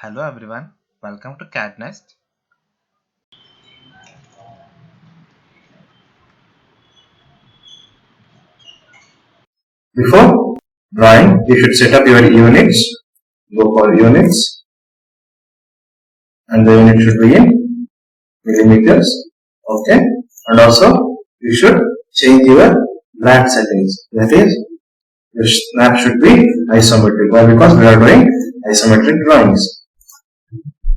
Hello everyone, welcome to CatNest. Before drawing, you should set up your units. Go for units, and the unit should be in millimeters. Okay, and also you should change your black settings. That is, your snap should be isometric. Why? Because we are doing isometric drawings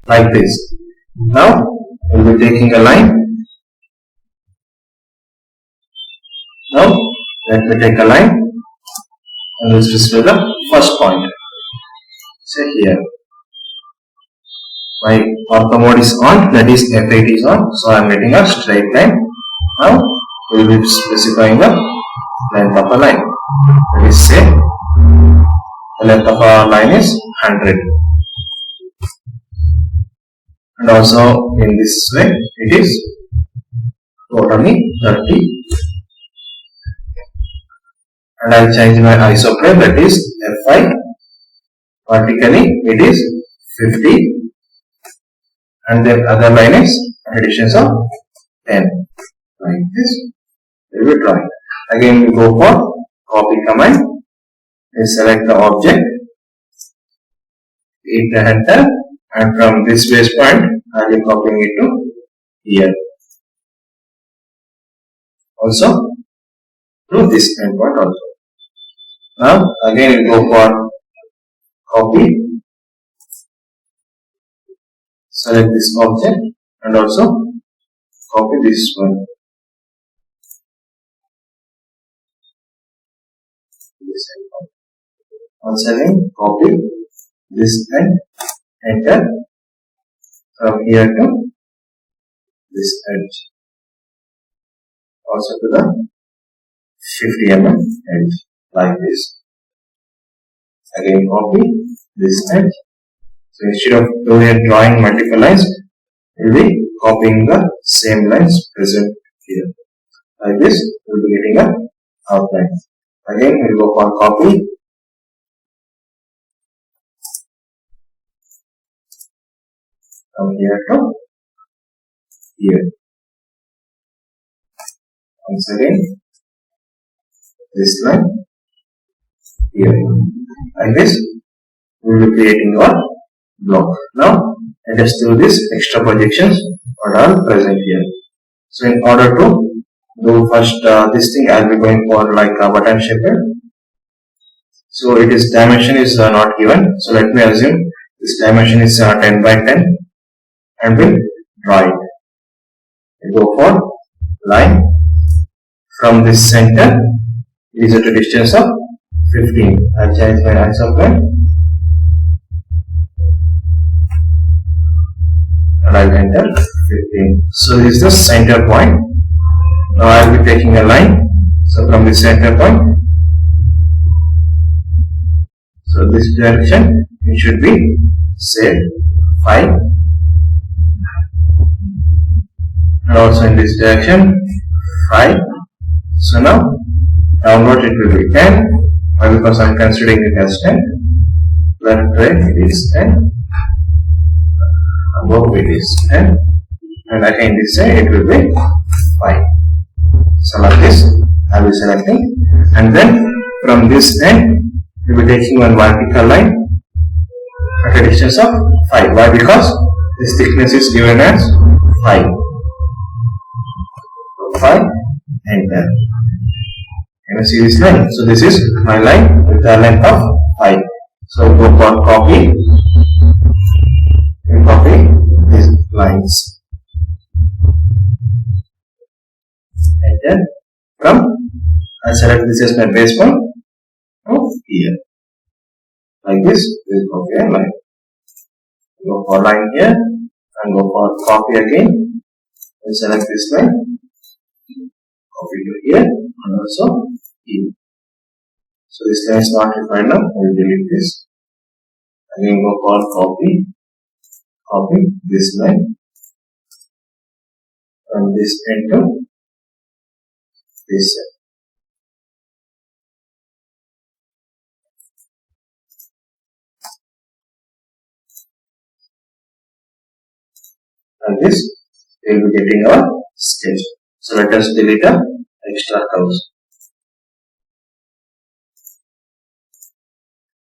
like this. Now we'll be taking a line. Now let me take a line, and this is the first point. Say here. My ortho mode is on, that is F8 is on, so I am getting a straight line. Now we will be specifying the length of a line. That is, say the length of a line is 100, and also in this way it is totally 30, and I will change my isoplane, that is F5. Vertically it is 50, and then other line is additions of 10, like this. We will draw it. Again we go for copy command. We select the object, hit the enter, and from this base point I will be copying it to here. Also to this endpoint also. Now again we go for copy, select this object, and also copy this one. This endpoint. Once again copy this and enter from here to this edge. Also to the 50 mm edge, like this. Again copy this edge. So instead of doing a drawing multiple lines, we will be copying the same lines present here. Like this, we will be getting a outline. Again, we will go for copy, from here to here. Once again, this line here. Like this, we will be creating our block. Now, let us do this extra projections what are present here. So, in order to do first this thing, I will be going for like a button shape. So, it is dimension is not given. So, let me assume this dimension is 10 by 10, and we'll draw it. We go for line from this center. It is at a distance of 15. I change my isoplane, and I will enter 15. So this is the center point. Now I will be taking a line. So from the center point, so this direction it should be say 5, and also in this direction 5. So now downward it will be 10. Why? Because I am considering it as 10. Left right it is 10. Above it is 10, and again this side it will be 5. So like this I will be selecting, and then from this end we will be taking one vertical line at a distance of 5. Why? Because this thickness is given as 5. So 5, enter. Can you see this line? So this is my line with the length of 5. So go for copy, and copy these lines. Enter. From I select this as my base point to here. Like this, we will copy a line. Go for line here, and go for copy again, and select this line, copy to here, and also here. So this line is not required now, I will delete this. Again go for copy, copy this line, from this end to this end. Like this, we will be getting our sketch. So let us delete the extra curves.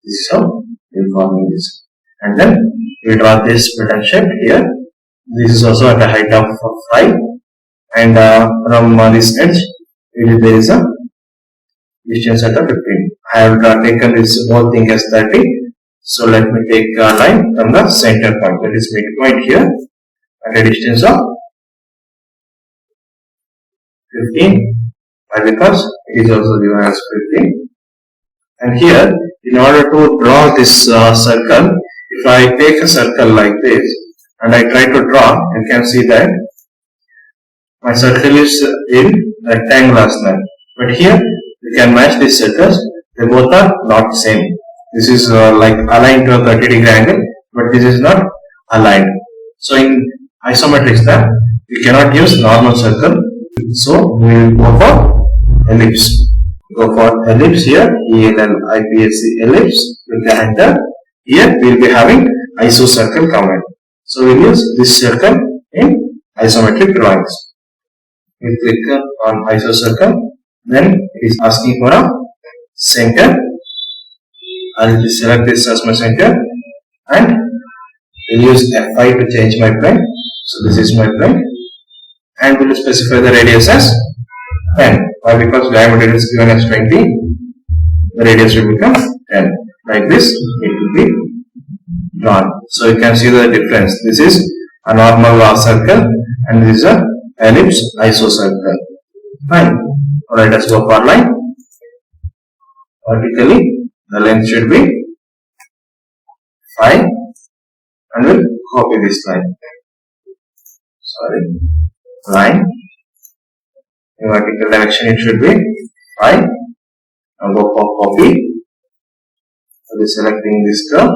This is how we will forming this. And then we draw this pattern shape here. This is also at a height of 5. And from this edge, there is a distance at a 15. I have taken this whole thing as 30. So let me take a line from the center point, that is midpoint here, at a distance of 15. Why? Because it is also given as 15. And here, in order to draw this circle, if I take a circle like this and I try to draw, you can see that my circle is in rectangular style. But here, you can match these circles. They both are not same. This is like aligned to a 30-degree angle, but this is not aligned. So in isometric style, we cannot use normal circle. So we will go for ellipse. Go for ellipse here, ELLIPSE ellipse. We will enter. Here we will be having isocircle command. So we will use this circle in isometric drawings. We click on isocircle. Then it is asking for a center. I will select this as my center and will use F5 to change my plane. So this is my plane, and we will specify the radius as 10. Why? Because diameter is given as 20, the radius will become 10. Like this, it will be drawn. So you can see the difference. This is a normal circle, and this is a ellipse isocircle. Fine. Let us go for line. Vertically, the length should be 5, and we'll copy this line. Line. In vertical direction, it should be 5. Now go for copy. So we're selecting this curve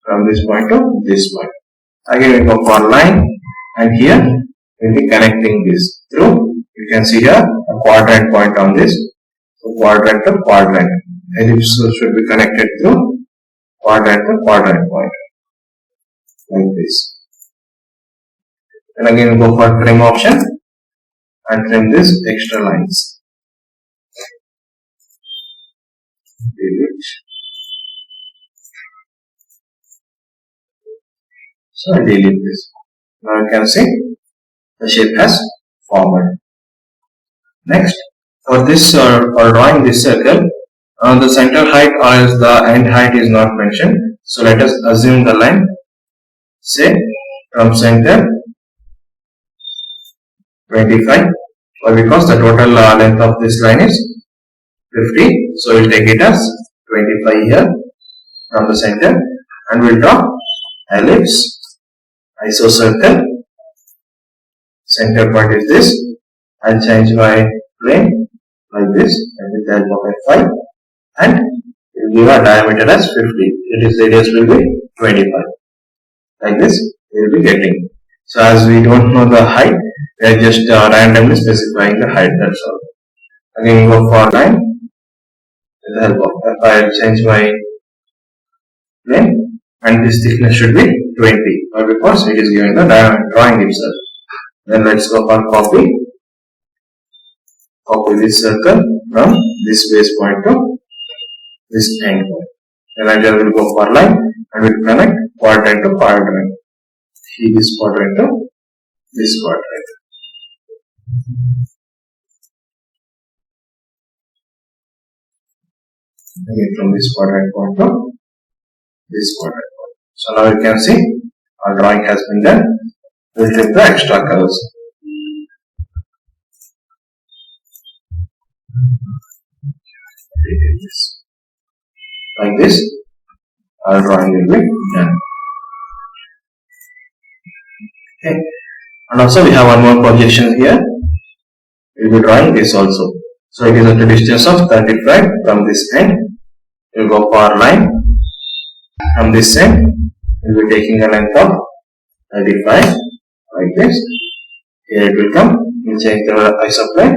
from this point to this point. Again, we go for line, and here we'll be connecting this through. You can see here a quadrant point on this. So quadrant to quadrant. Ellipse should be connected through quadrant to quadrant point. Like this. And again go for trim option and trim these extra lines. Delete. So I delete this. Now you can see the shape has formed. Next, for this for drawing this circle, the center height or the end height is not mentioned. So let us assume the line, say from center 25, or because the total length of this line is 50, so we'll take it as 25 here from the center, and we'll draw ellipse, isocircle. Center point is this. I'll change my plane like this, and with the help of F5, and we'll give a diameter as 50. Its radius will be 25. Like this, we will be getting. So as we don't know the height, we are just randomly specifying the height. That's all. Again, go for line. With the help of F5, I'll change my plane, and this thickness should be 20, or because it is given the drawing itself. Then let's go for copy. Copy this circle from this base point to this end point. Then I will go for line and will connect quadrant to quadrant. See this quadrant to this quadrant. Again from this quadrant point to this quadrant point. So now you can see our drawing has been done. We'll take the extra curves. Like this, our drawing will be done. Okay. And also we have one more projection here. We will be drawing this also. So it is at a distance of 35 from this end. We will go for line. From this end, we will be taking a length of 35 like this. Here it will come. We will change the isoplane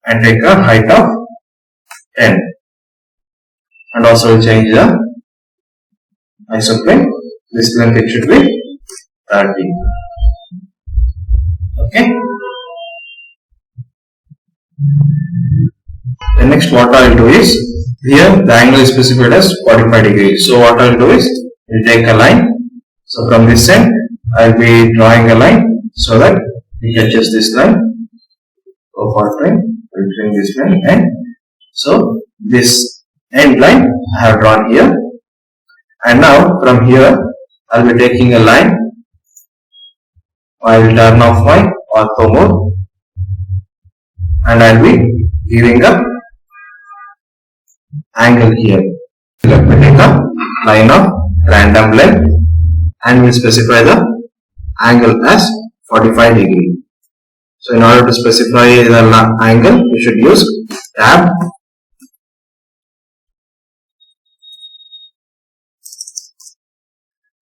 and take a height of 10. And also we'll change the isoplane. This length it should be 30. Okay. The next what I will do is, here the angle is specified as 45 degrees. So what I will do is, we will take a line. So from this end, I will be drawing a line so that it touches this line. Go for trim, we will trim this line, and so this end line I have drawn here. And now from here, I will be taking a line. I will turn off my ortho mode, and I will be giving a angle here. Let me take a line of random length and will specify the angle as 45 degree. So in order to specify the angle, we should use tab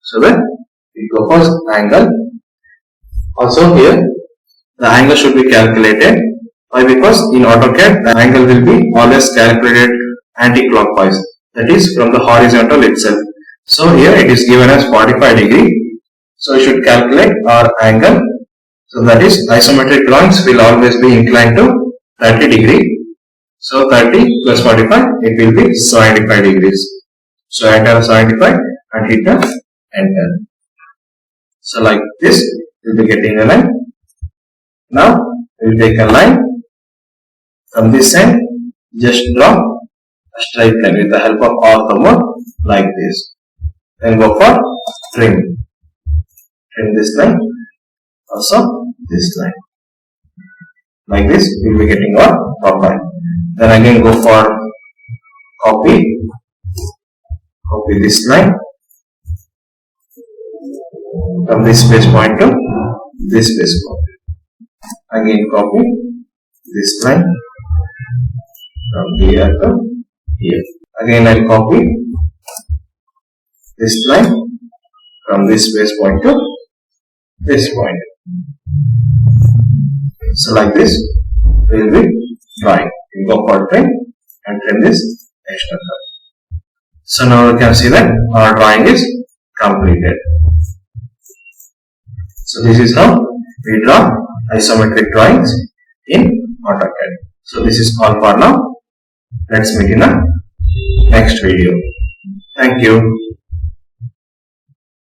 so that we go for angle. Also here, the angle should be calculated. Why? Because in AutoCAD, the angle will be always calculated anti-clockwise, that is from the horizontal itself. So here it is given as 45 degree. So we should calculate our angle. So that is, isometric drawings will always be inclined to 30 degree. So 30 plus 45, it will be 75 degrees. So enter 75 and hit the enter. So like this, we will be getting a line. Now we will take a line. From this end, just draw a straight line with the help of ortho mode like this. Then go for trim. Trim this line. Also this line. Like this, we will be getting our profile. Then again go for copy. Copy this line. From this space point to this space point. Again copy this line. From here to here. Again I will copy this line from this space point to this point. So like this, we will be drawing. We go for trim and trim this extra curve. So now you can see that our drawing is completed. So this is how we draw isometric drawings in AutoCAD. So this is all for now. Let's meet in the next video. Thank you.